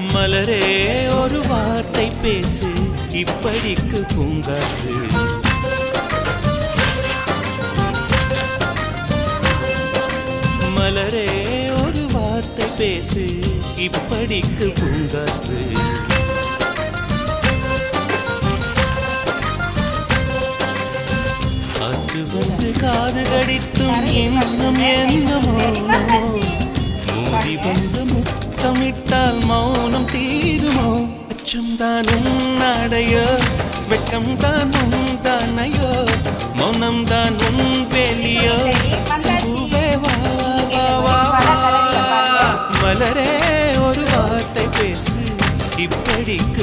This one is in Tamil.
மலரே ஒரு வார்த்தை பேசு இப்படிக்கு பூங்காற்று மலரே ஒரு வார்த்தை பேசு இப்படிக்கு பூங்காற்று காற்று வந்து காது கடித்தும் இன்னும் என்னமோ மோதி வந்து முத்தமிட்டால் மௌனம் தீருமோ அச்சம்தான் உன்னாடையோ வெட்கம்தான் உன் தானையோ மௌனம்தான் உன் வேலியோ சிம்புவே வா வா வா வா மலரே ஒரு வார்த்தை பேசு இப்படிக்கு